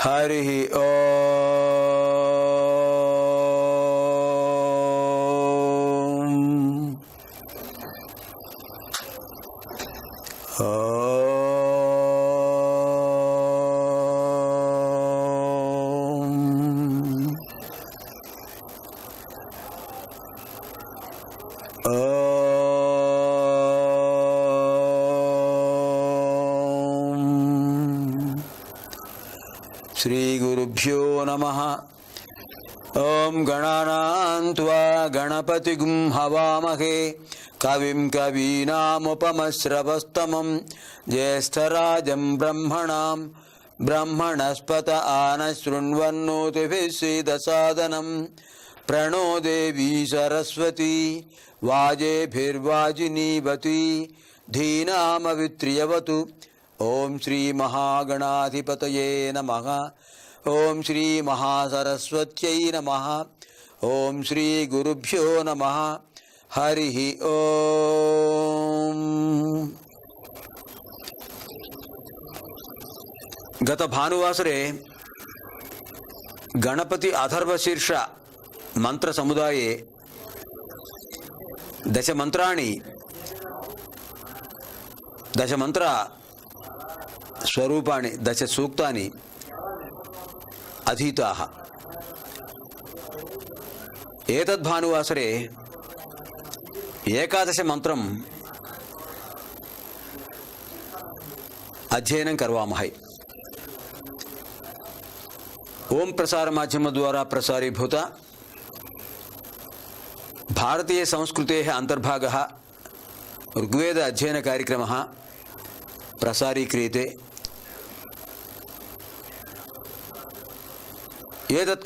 హరి శ్రీ గురుభ్యో నమః. ఓం గణానాం త్వా గణపతిగుం హవామహే కవిం కవీనాముపమశ్రవస్తమం జ్యేష్ఠరాజం బ్రహ్మణాం బ్రహ్మణస్పత ఆనశృణ్వన్నోతిభిः सीदसादनं प्रणो देवी सरस्वती वाजेभिर्वाजिनीवती धीनामवित्र्यवतु. ओम श्री महागणाधिपतये नमः. ओम श्री महासरस्वत्यै नमः. ओम श्री गुरुभ्यो नमः. हरि ओम. गत भानुवासरे गणपति अथर्वशीर्ष मंत्र समुदाये दशमंत्राणि दशमंत्र स्वरूपाणि दश सूक्तानि अधीताः. एतद्भानुवासरे एकादश मंत्रम् अध्ययनं करवामहे. ओम प्रसार माध्यम द्वारा प्रसारीभूत भारतीय संस्कृतेः अंतर्भागः ऋग्वेद अध्ययन कार्यक्रमः प्रसारीक्रियते. एतत्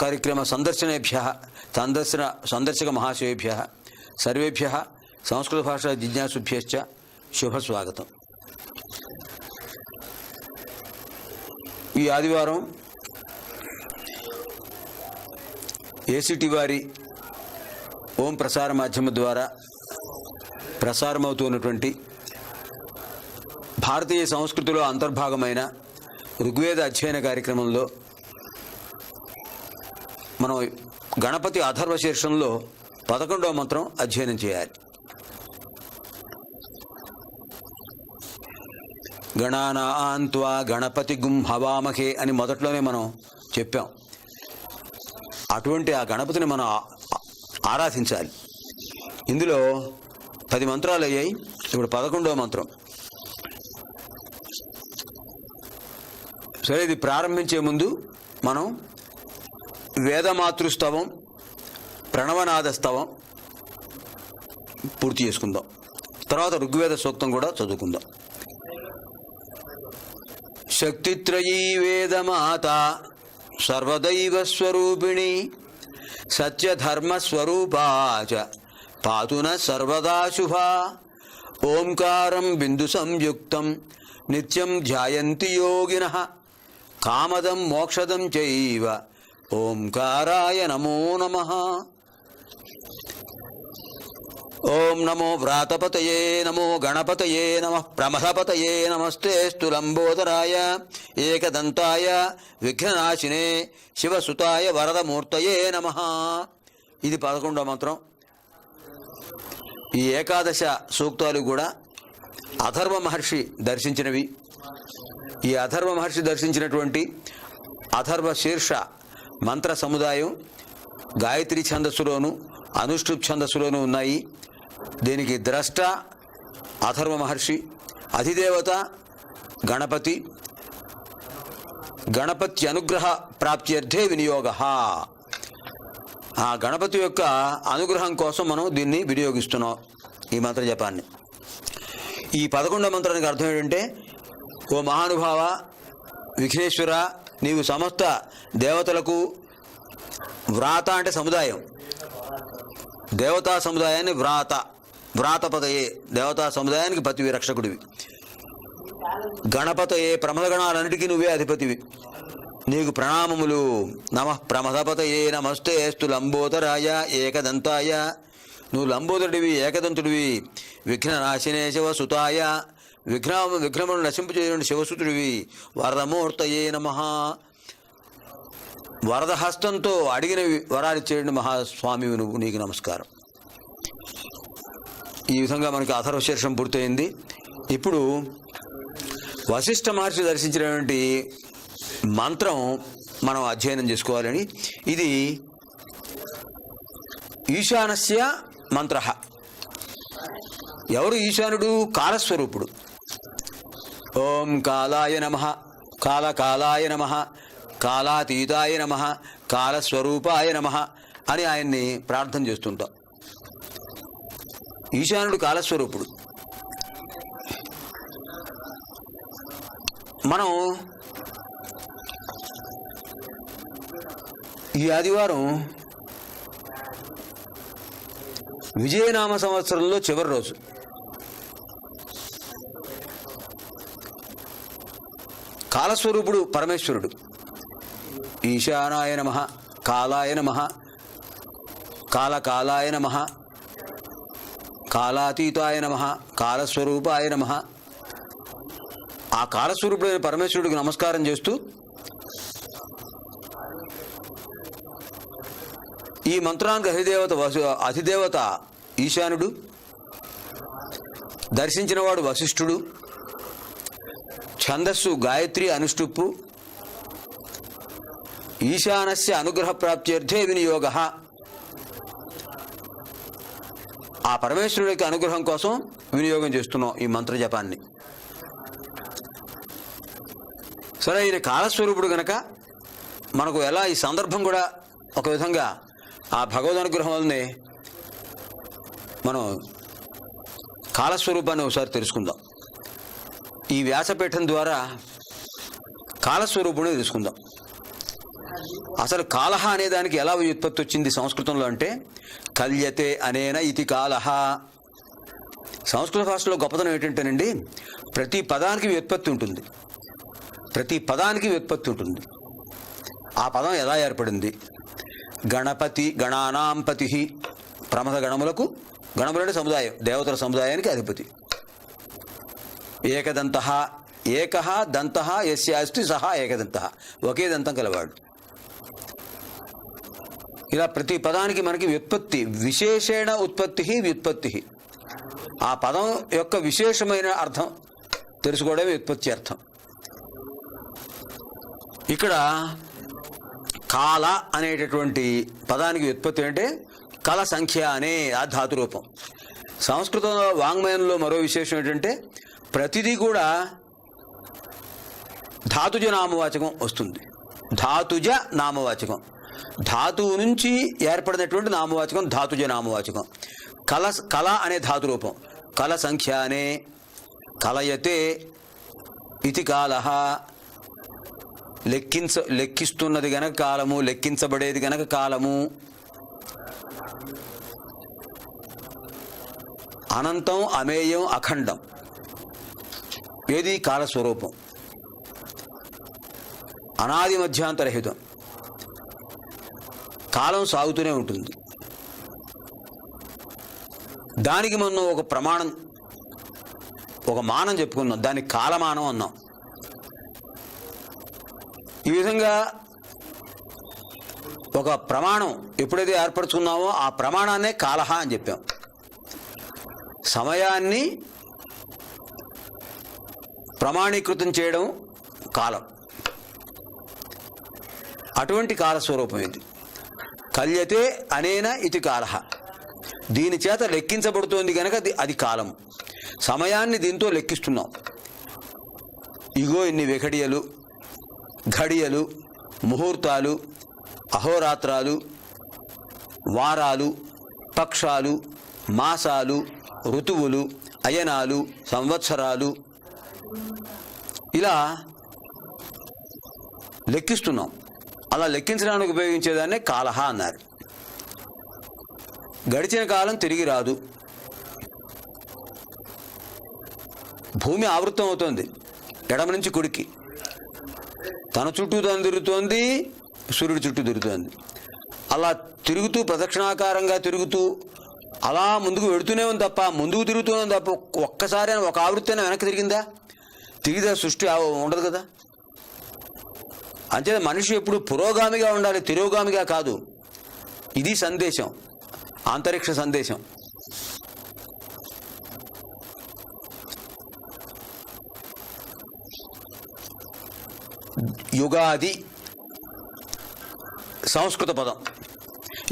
कार्यक्रम संदर्शनेभ्यः संदर्शक महाशयेभ्यः सर्वेभ्यः संस्कृत भाषा जिज्ञासुभ्यश्च शुभ स्वागतम्. ఈ ఆదివారం ఏసీటీ వారి ఓం ప్రసార మాధ్యమం ద్వారా ప్రసారమవుతున్నటువంటి భారతీయ సంస్కృతిలో అంతర్భాగమైన ఋగ్వేద అధ్యయన కార్యక్రమంలో మనం గణపతి అథర్వ శీర్షంలో 11వ మంత్రం అధ్యయనం చేయాలి. గణానాం త్వా గణపతిగుం హవామహే అని మొదట్లోనే మనం చెప్పాం. అటువంటి ఆ గణపతిని మనం ఆరాధించాలి. ఇందులో 10 మంత్రాలు అయ్యాయి. ఇప్పుడు 11వ మంత్రం. సరే, ఇది ప్రారంభించే ముందు మనం వేదమాతృస్తవం ప్రణవనాద స్తవం పూర్తి చేసుకుందాం. తర్వాత ఋగ్వేద సూక్తం కూడా చదువుకుందాం. శక్తిత్రయీ వేదమాత సర్వదైవ స్వరూపిణి సత్యధర్మస్వరూపా చ పాతున సర్వదా శుభా. ఓంకారం బిందు సంయుక్తం నిత్యం ధ్యాయంతి యోగినః కామదం మోక్షదం చైవ ఓంకారాయ నమో నమః. ఓం నమో వ్రాతపతయే నమో గణపతయే నమః ప్రమథపతయే నమస్తేస్తు లంబోదరాయ ఏకదంతాయ విఘ్ననాశినే శివసుతాయ వరదమూర్తయే నమః. ఇది 11వ మంత్రం. ఈ ఏకాదశ సూక్తాలు కూడా అథర్వ మహర్షి దర్శించినవి. ఈ అథర్వ మహర్షి దర్శించినటువంటి అథర్వ శీర్ష మంత్ర సముదాయం గాయత్రి ఛందస్సులోను అనుష్ఠుప్ ఛందస్సులోను ఉన్నాయి. దీనికి ద్రష్ట అథర్వ మహర్షి, అధిదేవత గణపతి, గణపతి అనుగ్రహ ప్రాప్త్యర్థే వినియోగ. ఆ గణపతి యొక్క అనుగ్రహం కోసం మనం దీన్ని వినియోగిస్తున్నాం ఈ మంత్ర జపాన్ని. ఈ 11వ మంత్రానికి అర్థం ఏంటంటే, ఓ మహానుభావ విఘ్నేశ్వర, నీవు సమస్త దేవతలకు వ్రాత అంటే సముదాయం, దేవతా సముదాయాన్ని వ్రాతపతయే దేవతా సముదాయానికి పతివి, రక్షకుడివి. గణపతయే ప్రమదగణాలన్నిటికీ నువ్వే అధిపతివి, నీకు ప్రణామములు. నమః ప్రమథపతయే నమస్తేస్తు లంబోదరాయ ఏకదంతాయ, నువ్వు లంబోదరుడివి, ఏకదంతుడివి. విఘ్ననాశినే శివ సుతాయ, విఘ్నములను నశింపజేయని శివసుతుడివి. వరదమూర్తయే నమః. వరద హస్తంతో అడిగిన వరాలు చేయండి మహాస్వామి నువ్వు, నీకు నమస్కారం. ఈ విధంగా మనకి అథర్వశీర్షం పూర్తయింది. ఇప్పుడు వశిష్ఠ మహర్షి దర్శించినటువంటి మంత్రం మనం అధ్యయనం చేసుకోవాలని. ఇది ఈశానస్య మంత్ర. ఎవరు ఈశానుడు? కాలస్వరూపుడు. ఓం కాలాయ నమః, కాలకాలాయ నమః, కాలాతీతాయ నమః, కాలస్వరూపాయ నమః అని ఆయన్ని ప్రార్థన చేస్తుంటాం. ఈశానుడు కాలస్వరూపుడు. మనం ఈ ఆదివారం విజయనామ సంవత్సరంలో చివరి రోజు. కాలస్వరూపుడు పరమేశ్వరుడు. ఈశానాయ నమః, కాలాయ నమః, కాలకాలాయ నమః, కాలాతీతాయ నమః, కాలస్వరూపాయ నమః. ఆ కాలస్వరూపుడైన పరమేశ్వరుడికి నమస్కారం చేస్తూ ఈ మంత్రానికి అధిదేవత ఈశానుడు, దర్శించినవాడు వశిష్ఠుడు, ఛందస్సు గాయత్రి అనుష్టుప్పు. ఈశానస్య అనుగ్రహ ప్రాప్త్యర్థే వినియోగ. ఆ పరమేశ్వరుడికి అనుగ్రహం కోసం వినియోగం చేస్తున్నాం ఈ మంత్ర జపాన్ని. సరే, ఈయన కాలస్వరూపుడు గనక మనకు ఎలా ఈ సందర్భం కూడా ఒక విధంగా ఆ భగవద్ అనుగ్రహం వల్లనే మనం కాలస్వరూపాన్ని ఒకసారి తెలుసుకుందాం. ఈ వ్యాసపీఠం ద్వారా కాలస్వరూపుడిని తెలుసుకుందాం. అసలు కాలహ అనే దానికి ఎలా వ్యుత్పత్తి వచ్చింది సంస్కృతంలో అంటే, కల్యతే అనేన ఇతి కాలహ. సంస్కృత భాషలో గొప్పతనం ఏంటంటేనండి, ప్రతి పదానికి వ్యుత్పత్తి ఉంటుంది. ప్రతి పదానికి వ్యుత్పత్తి ఉంటుంది. ఆ పదం ఎలా ఏర్పడింది? గణపతి, గణానాం పతి. ప్రమథ గణములకు, గణములంటే సముదాయం, దేవతల సముదాయానికి అధిపతి. ఏకదంత, ఏక దంత యస్యాస్తి సహా ఏకదంత, ఒకే దంతం కలవాడు. ఇలా ప్రతి పదానికి మనకి వ్యుత్పత్తి, విశేషణ ఉత్పత్తి వ్యుత్పత్తి. ఆ పదం యొక్క విశేషమైన అర్థం తెలుసుకోవడమే వ్యుత్పత్తి అర్థం. ఇక్కడ కాల అనేటటువంటి పదానికి వ్యుత్పత్తి అంటే కల సంఖ్య అనే ఆ ధాతురూపం. సంస్కృత వాంగ్మయంలో మరో విశేషం ఏంటంటే, ప్రతిదీ కూడా ధాతుజ నామవాచకం వస్తుంది. ధాతుజ నామవాచకం, ధాతువు నుంచి ఏర్పడినటువంటి నామవాచకం ధాతుజ నామవాచకం. కల అనే ధాతురూపం. కల సంఖ్య అనే, కలయతే ఇతి కాలహ. లెక్కిస్తున్నది గనక కాలము, లెక్కించబడేది గనక కాలము. అనంతం, అమేయం, అఖండం. ఏది? కాలస్వరూపం. అనాది మధ్యాంతరహితం. కాలం సాగుతూనే ఉంటుంది. దానికి మనం ఒక ప్రమాణం, ఒక మానం చెప్పుకున్నాం, దానికి కాలమానం అన్నాం. ఈ విధంగా ఒక ప్రమాణం ఎప్పుడైతే ఏర్పరచుకున్నామో ఆ ప్రమాణాన్నే కాలహ అని చెప్పాం. సమయాన్ని ప్రమాణీకృతం చేయడం కాలం. అటువంటి కాలస్వరూపం ఇది. కల్యతే అనేన ఇతి కాలహ. దీని చేత లెక్కించబడుతోంది కనుక అది కాలం. సమయాన్ని దీంతో లెక్కిస్తున్నాం. ఇగో ఇన్ని వెకడియలు, ఘడియలు, ముహూర్తాలు, అహోరాత్రాలు, వారాలు, పక్షాలు, మాసాలు, ఋతువులు, అయనాలు, సంవత్సరాలు, ఇలా లెక్కిస్తున్నాం. అలా లెక్కించడానికి ఉపయోగించేదాన్నే కాలహ అన్నారు. గడిచిన కాలం తిరిగి రాదు. భూమి ఆవృతం అవుతోంది ఎడమ నుంచి కుడికి. తన చుట్టూ తను తిరుగుతోంది, సూర్యుడి చుట్టూ తిరుగుతోంది. అలా తిరుగుతూ, ప్రదక్షిణాకారంగా తిరుగుతూ అలా ముందుకు వెళుతూనే ఉంది తప్ప, ముందుకు తిరుగుతూనే ఉంది తప్ప ఒక్కసారి ఒక ఆవృత్తి అయినా వెనక్కి తిరిగిందా? తిరిగితే సృష్టి ఉండదు కదా. అంతే మనిషి ఎప్పుడు పురోగామిగా ఉండాలి, తిరోగామిగా కాదు. ఇది సందేశం, అంతరిక్ష సందేశం. యుగాది సంస్కృత పదం.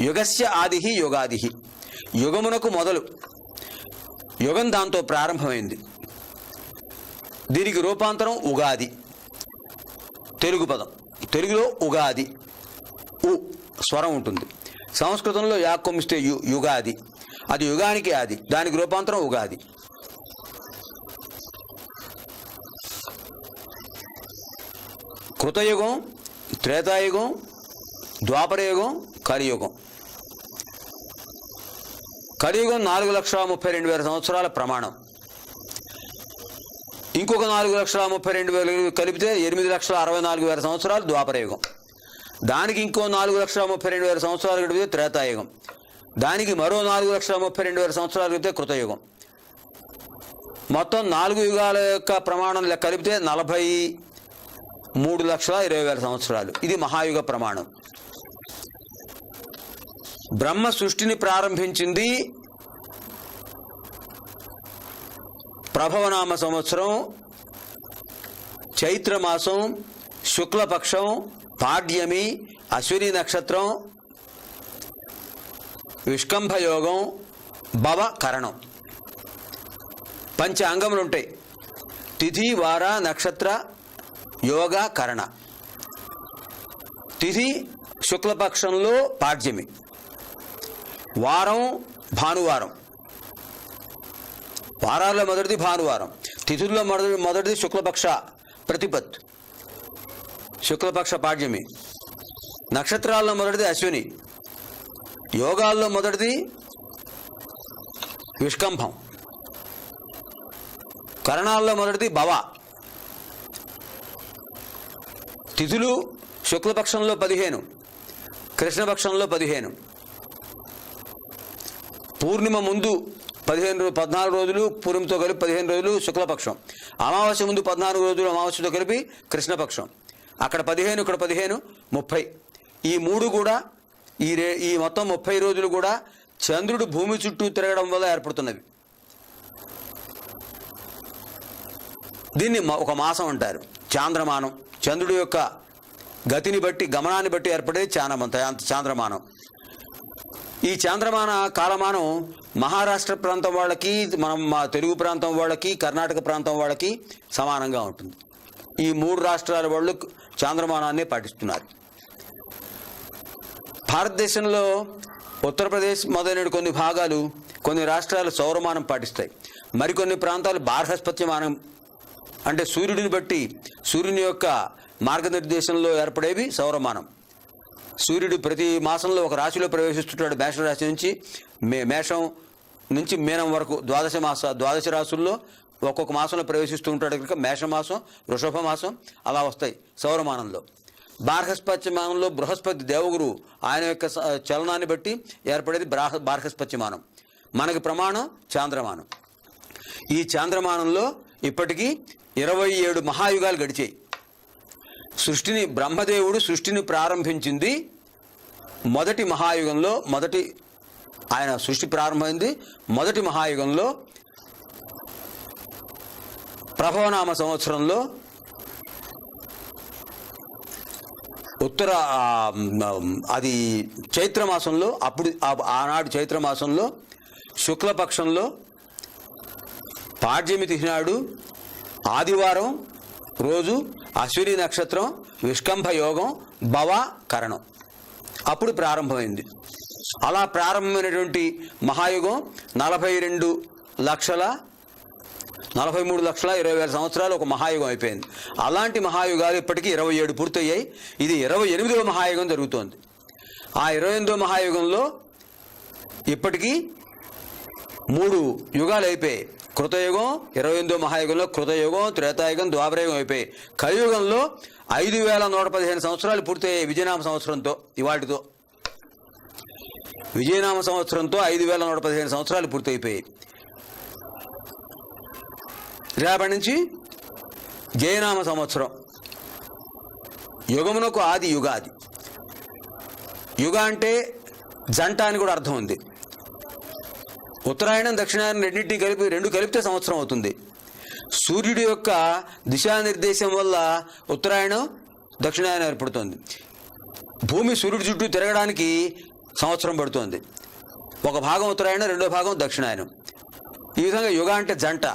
యుగస్య ఆది యుగాది. యుగమునకు మొదలు, యుగం దాంతో ప్రారంభమైంది. దీనికి రూపాంతరం ఉగాది, తెలుగు పదం. తెలుగులో ఉగాది ఉ స్వరం ఉంటుంది. సంస్కృతంలో యాక్కొమిస్తే యుగాది, అది యుగానికి ఆది, దానికి రూపాంతరం ఉగాది. కృతయుగం, త్రేతాయుగం, ద్వాపరయుగం, కలియుగం. కలియుగం 4,32,000 సంవత్సరాల ప్రమాణం. ఇంకొక 4,32,000 కలిపితే 8,64,000 సంవత్సరాలు ద్వాపరయుగం. దానికి ఇంకో 4,32,000 సంవత్సరాలు కలిపితే త్రేతాయుగం. దానికి మరో 4,32,000 సంవత్సరాలు కలిపితే కృతయుగం. మొత్తం 4 యుగాల యొక్క ప్రమాణం కలిపితే 43,20,000 సంవత్సరాలు. ఇది మహాయుగ ప్రమాణం. బ్రహ్మ సృష్టిని ప్రారంభించింది ప్రభవనామ సంవత్సరం, చైత్రమాసం, శుక్లపక్షం, పాడ్యమి, అశ్విని నక్షత్రం, విష్కంభయోగం, భవ కరణం. పంచ అంగములు ఉంటాయి: తిథి, వార, నక్షత్ర, యోగ, కరణ. తిథి శుక్లపక్షంలో పాడ్యమి, వారం భానువారం, వారాల్లో మొదటిది భానువారం, తిథుల్లో మొదటిది శుక్లపక్ష ప్రతిపత్, శుక్లపక్ష పాడ్యమి. నక్షత్రాల్లో మొదటిది అశ్విని, యోగాల్లో మొదటిది విష్కంభం, కరణాల్లో మొదటిది భవ. తిథులు శుక్లపక్షంలో 15, కృష్ణపక్షంలో 15. పూర్ణిమ ముందు 14 రోజులు, పూర్ణిమతో కలిపి 15 రోజులు శుక్లపక్షం. అమావాస్య ముందు 14 రోజులు, అమావాస్యతో కలిపి కృష్ణపక్షం. అక్కడ 15, ఇక్కడ 15, 30. ఈ మూడు కూడా ఈ మొత్తం 30 రోజులు కూడా చంద్రుడు భూమి చుట్టూ తిరగడం వల్ల ఏర్పడుతున్నవి. దీన్ని ఒక మాసం అంటారు, చాంద్రమానం. చంద్రుడి యొక్క గతిని బట్టి, గమనాన్ని బట్టి ఏర్పడేది చాంద్రమానం. ఈ చాంద్రమాన కాలమానం మహారాష్ట్ర ప్రాంతం వాళ్ళకి, మా తెలుగు ప్రాంతం వాళ్ళకి, కర్ణాటక ప్రాంతం వాళ్ళకి సమానంగా ఉంటుంది. ఈ 3 రాష్ట్రాల వాళ్ళు చాంద్రమానాన్ని పాటిస్తున్నారు. భారతదేశంలో ఉత్తరప్రదేశ్ మొదలైన కొన్ని భాగాలు, కొన్ని రాష్ట్రాలు సౌరమానం పాటిస్తాయి. మరికొన్ని ప్రాంతాలు బార్హస్పత్యమానం, అంటే సూర్యుడిని బట్టి, సూర్యుని యొక్క మార్గనిర్దేశంలో ఏర్పడేవి సౌరమానం. సూర్యుడు ప్రతి మాసంలో ఒక రాశిలో ప్రవేశిస్తుంటాడు. మేషరాశి నుంచి మేషం నుంచి మీనం వరకు 12 రాశుల్లో ఒక్కొక్క మాసంలో ప్రవేశిస్తూ ఉంటాడు కనుక మేషమాసం, వృషభ మాసం అలా వస్తాయి సౌరమానంలో. బార్హస్పత్యమానంలో బృహస్పతి దేవగురు, ఆయన యొక్క చలనాన్ని బట్టి ఏర్పడేది బార్హస్పత్యమానం. మనకి ప్రమాణం చాంద్రమానం. ఈ చాంద్రమానంలో ఇప్పటికీ 27 మహాయుగాలు గడిచాయి. బ్రహ్మదేవుడు సృష్టిని ప్రారంభించింది మొదటి మహాయుగంలో. ఆయన సృష్టి ప్రారంభమైంది మొదటి మహాయుగంలో ప్రభవనామ సంవత్సరంలో అది చైత్రమాసంలో. అప్పుడు ఆనాడు చైత్రమాసంలో శుక్లపక్షంలో పాడ్యమి తిథి నాడు ఆదివారం రోజు అశ్విని నక్షత్రం, విష్కంభ యోగం, భవ కరణం అప్పుడు ప్రారంభమైంది. అలా ప్రారంభమైనటువంటి మహాయుగం 43,20,000 సంవత్సరాలు ఒక మహాయుగం అయిపోయింది. అలాంటి మహాయుగాలు ఇప్పటికీ 27 పూర్తయ్యాయి. ఇది 28వ మహాయుగం జరుగుతోంది. ఆ 28వ మహాయుగంలో ఇప్పటికీ 3 యుగాలు అయిపోయాయి. కృతయుగం 28వ మహాయుగంలో కృతయుగం, త్రేతాయుగం, ద్వాపరయుగం అయిపోయాయి. కలియుగంలో 5,115 సంవత్సరాలు పూర్తయ్యాయి విజయనామ సంవత్సరంతో, ఇవాటితో. విజయనామ సంవత్సరంతో 5115 సంవత్సరాలు పూర్తయిపోయాయి. రేపటి నుంచి జయనామ సంవత్సరం. యుగమునకు ఆది యుగాది. యుగ అంటే జంట అని కూడా అర్థం ఉంది. ఉత్తరాయణం దక్షిణాయనం రెండు కలిపితే సంవత్సరం అవుతుంది. సూర్యుడి యొక్క దిశానిర్దేశం వల్ల ఉత్తరాయణం దక్షిణాయనం ఏర్పడుతుంది. భూమి సూర్యుడి చుట్టూ తిరగడానికి సంవత్సరం పడుతుంది. ఒక భాగం ఉత్తరాయణం, రెండో భాగం దక్షిణాయనం. ఈ విధంగా యుగ అంటే జంట.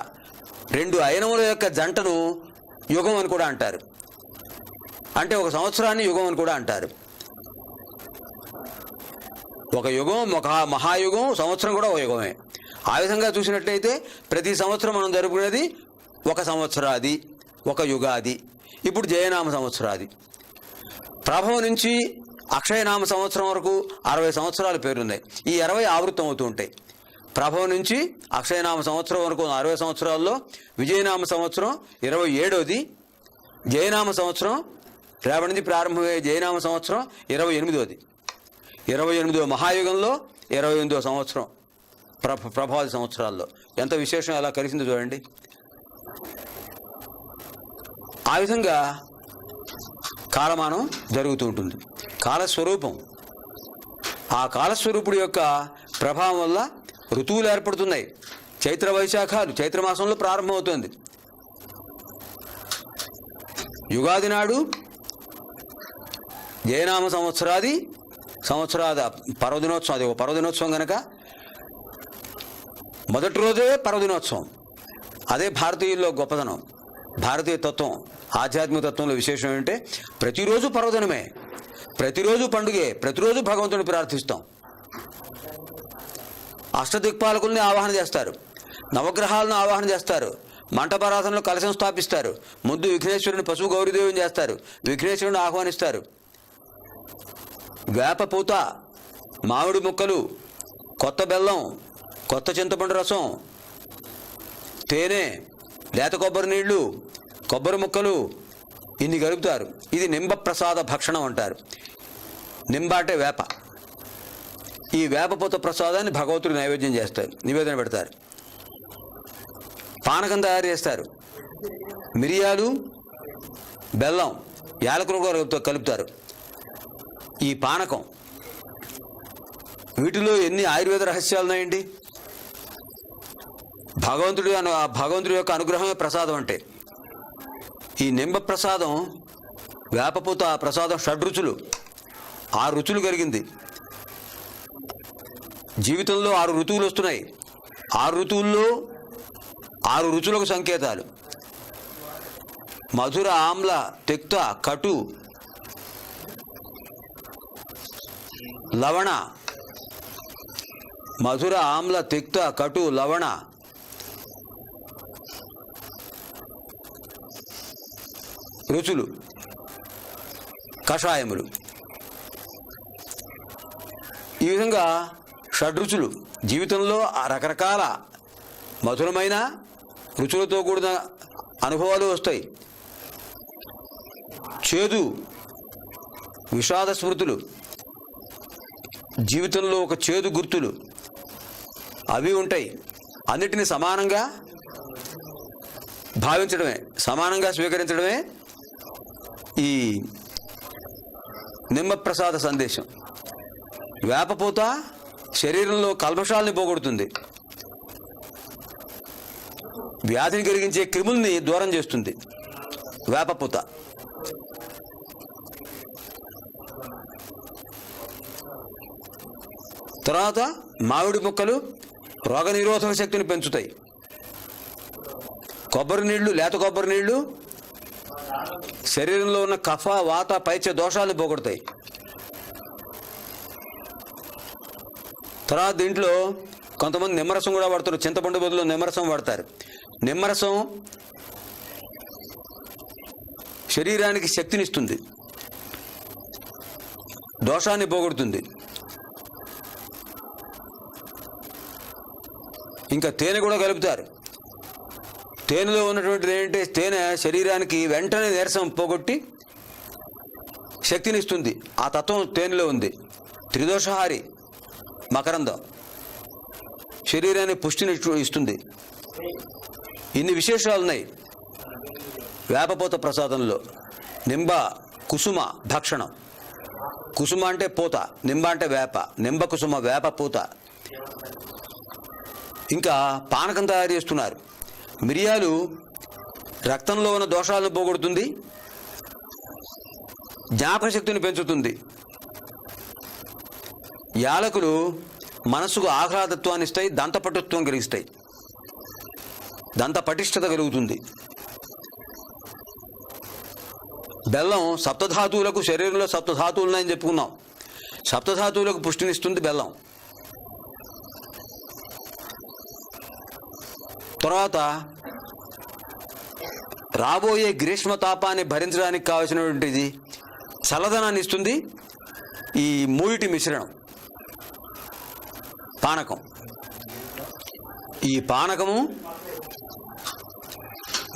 రెండు అయనముల యొక్క జంటను యుగం అని కూడా అంటారు. అంటే ఒక సంవత్సరాన్ని యుగం అని కూడా అంటారు. ఒక యుగం, ఒక మహాయుగం, సంవత్సరం కూడా ఒక యుగమే. ఆ విధంగా చూసినట్లయితే ప్రతి సంవత్సరం మనం జరుపుకునేది ఒక సంవత్సరాది, ఒక యుగాది. ఇప్పుడు జయనామ సంవత్సరాది. ప్రభవ నుంచి అక్షయనామ సంవత్సరం వరకు 60 సంవత్సరాల పేరున్నాయి. ఈ 60 ఆవృతం అవుతూ ఉంటాయి. ప్రభవ నుంచి అక్షయనామ సంవత్సరం వరకు 60 సంవత్సరాల్లో విజయనామ సంవత్సరం 27వది. జయనామ సంవత్సరం రేపటి నుంచి ప్రారంభమయ్యే జయనామ సంవత్సరం 28వది. 28వ మహాయుగంలో 28వ సంవత్సరం ప్రభావి సంవత్సరాల్లో. ఎంత విశేషం ఎలా కలిసిందో చూడండి. ఆ విధంగా కాలమానం జరుగుతూ ఉంటుంది. కాలస్వరూపం. ఆ కాలస్వరూపుడి యొక్క ప్రభావం వల్ల ఋతువులు ఏర్పడుతున్నాయి. చైత్ర వైశాఖాలు చైత్రమాసంలో ప్రారంభమవుతుంది. యుగాది నాడు జయనామ సంవత్సరాది పర్వదినోత్సవం. అది ఒక పర్వదినోత్సవం కనుక మొదటి రోజే పర్వదినోత్సవం. అదే భారతీయుల్లో గొప్పదనం. భారతీయ తత్వం, ఆధ్యాత్మిక తత్వంలో విశేషం ఏంటంటే ప్రతిరోజు పర్వదినమే, ప్రతిరోజు పండుగే, ప్రతిరోజు భగవంతుని ప్రార్థిస్తాం. అష్టదిక్పాలకుల్ని ఆవాహన చేస్తారు, నవగ్రహాలను ఆవాహన చేస్తారు, మంటపారాధనలో కలశం స్థాపిస్తారు, ముందు విఘ్నేశ్వరుని పశువు గౌరీదేవిని చేస్తారు, విఘ్నేశ్వరుని ఆహ్వానిస్తారు. వేప పూత, మామిడి ముక్కలు, కొత్త బెల్లం, కొత్త చింతపండు రసం, తేనె, లేత కొబ్బరి నీళ్లు, కొబ్బరి ముక్కలు ఇన్ని కలుపుతారు. ఇది నింబ ప్రసాద భక్షణం అంటారు. నింబ అంటే వేప. ఈ వేపపూత ప్రసాదాన్ని భగవంతుడికి నైవేద్యం చేస్తారు, నివేదన పెడతారు. పానకం తయారు చేస్తారు. మిరియాలు, బెల్లం, యాలకులు కూడా కలుపుతారు. ఈ పానకం, వీటిలో ఎన్ని ఆయుర్వేద రహస్యాలు ఉన్నాయండి. భగవంతుడి యొక్క అనుగ్రహమే ప్రసాదం అంటే. ఈ నింబ ప్రసాదం, వేపపూత ప్రసాదం షడ్రుచులు, 6 రుచులు కలిగింది. జీవితంలో 6 ఋతువులు వస్తున్నాయి. 6 ఋతువుల్లో 6 రుచులకు సంకేతాలు. మధుర, ఆమ్ల, తిక్త, కటు, లవణ. మధుర, ఆమ్ల, తిక్త, కటు, లవణ. రుచులు, కషాయములు. ఈ విధంగా షడ్రుచులు. జీవితంలో రకరకాల మధురమైన రుచులతో కూడిన అనుభవాలు వస్తాయి. చేదు, విషాద స్మృతులు, జీవితంలో ఒక చేదు గుర్తులు అవి ఉంటాయి. అన్నిటిని సమానంగా భావించడమే, సమానంగా స్వీకరించడమే ఈ నిమ్మప్రసాద సందేశం. వేపపూత శరీరంలో కల్మషాలని పోగొడుతుంది, వ్యాధిని కలిగించే క్రిముల్ని దూరం చేస్తుంది వేపపూత. తర్వాత మామిడి ముక్కలు రోగనిరోధక శక్తిని పెంచుతాయి. కొబ్బరి నీళ్లు, లేత కొబ్బరి నీళ్లు శరీరంలో ఉన్న కఫ, వాత, పైత్య దోషాలను పోగొడతాయి. తర్వాత దీంట్లో కొంతమంది నిమ్మరసం కూడా వాడతారు. చింతపండు బదులు నిమ్మరసం వాడతారు. నిమ్మరసం శరీరానికి శక్తినిస్తుంది, దోషాన్ని పోగొడుతుంది. ఇంకా తేనె కూడా కలుపుతారు. తేనెలో ఉన్నటువంటిది ఏంటంటే తేనె శరీరానికి వెంటనే నీరసం పోగొట్టి శక్తినిస్తుంది. ఆ తత్వం తేనెలో ఉంది. త్రిదోషహారి, మకరందం శరీరానికి పుష్టిని ఇస్తుంది. ఇన్ని విశేషాలు ఉన్నాయి వేపపూత ప్రసాదంలో. నింబ కుసుమ భక్షణం. కుసుమ అంటే పూత, నింబ అంటే వేప, నింబ కుసుమ వేప పూత. ఇంకా పానకం తయారు చేస్తున్నారు. మిరియాలు రక్తంలో ఉన్న దోషాలను పోగొడుతుంది, జ్ఞాపకశక్తిని పెంచుతుంది. యాలకులు మనసుకు ఆహ్లాదత్వాన్ని ఇస్తాయి, దంతపటుత్వం కలిగిస్తాయి, దంత పటిష్టత కలుగుతుంది. బెల్లం సప్తధాతువులకు, శరీరంలో సప్తధాతువులు ఉన్నాయని చెప్పుకున్నాం. సప్తధాతువులకు పుష్టినిస్తుంది బెల్లం. తర్వాత రాబోయే గ్రీష్మ తాపాన్ని భరించడానికి కావలసినటువంటిది చల్లదనాన్ని ఇస్తుంది ఈ మూడిటి మిశ్రణం పానకం. ఈ పానకము,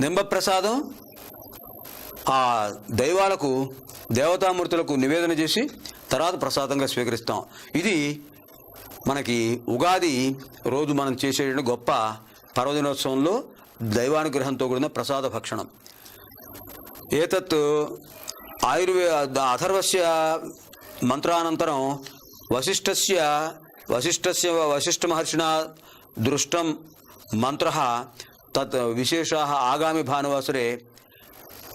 నింబప్రసాదం ఆ దైవాలకు, దేవతామూర్తులకు నివేదన చేసి తర్వాత ప్రసాదంగా స్వీకరిస్తాం. ఇది మనకి ఉగాది రోజు మనం చేసే గొప్ప పర్వదినోత్సవంలో దైవానుగ్రహంతో కూడిన ప్రసాద భక్షణం. ఏతత్ అథర్వస్య మంత్రానంతరం వశిష్ఠ మహర్షిణా దృష్టం మంత్ర తత్ విశేషాः ఆగామి భానువాసరే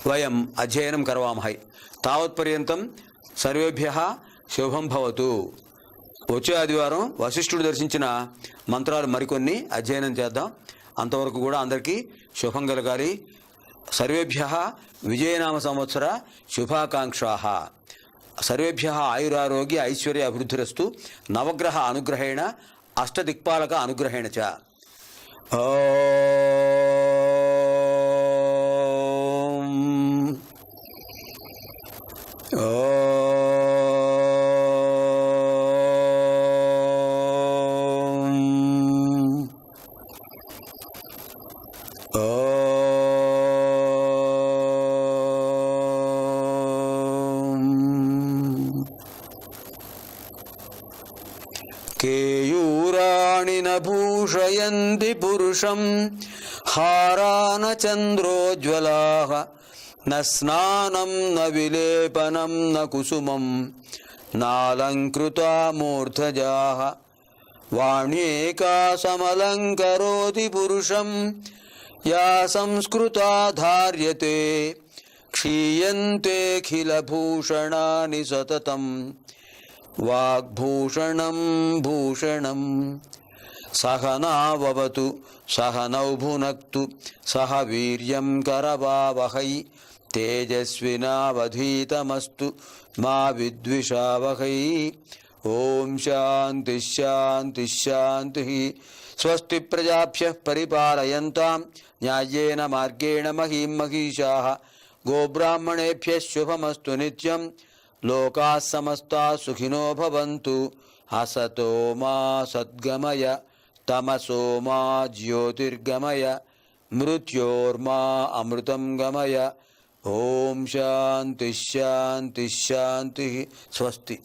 వయం అధ్యయనం కరవామహై. తావత్పర్యంతం సర్వేభ్యः శుభం భవతు. వచ్చే ఆదివారం వశిష్ఠుడు దర్శించిన మంత్రాలు మరికొన్ని అధ్యయనం చేద్దాం. అంతవరకు కూడా అందరికీ శుభం కలగాలి. సర్వేభ్యः విజయనామ సంవత్సర శుభాకాంక్షాः. సర్వేభ్యः ఆయురారోగ్య ఐశ్వర్య అభివృద్ధిరస్తు. నవగ్రహ అనుగ్రహేణ అష్టదిక్పాలక అనుగ్రహేణ చ. కేయూరాణి న భూషయంతి పురుషం హారాన చంద్రోజ్వలాః న స్నానం న విలేపనం న కుసుమం నాలంకృతా మూర్ధజాః. వాణ్యేకా సమలంకరోతి పురుషం యా సంస్కృతా ధార్యతే క్షీయంతేఖిలభూషణాని సతతం వాగ్భూషణం భూషణం. సహనావవతు సహనౌ భునక్తు సహ వీర్యం కరవావహై తేజస్వినావధీతమస్తు మా విద్విషావహై. ఓం శాంతి శాంతి శాంతి. స్వస్తి ప్రజాభ్యః పరిపాలయంతాం న్యాయేన మార్గేణ మహీం మహిషాః. గోబ్రాహ్మణేభ్యः శుభమస్తు నిత్యం. లోకాః సమస్తాః సుఖినో భవంతు. అసతో మా సద్గమయ తమసో మా జ్యోతిర్గమయ మృత్యోర్మా అమృతం గమయ. ఓం శాంతి శాంతి శాంతి. స్వస్తి.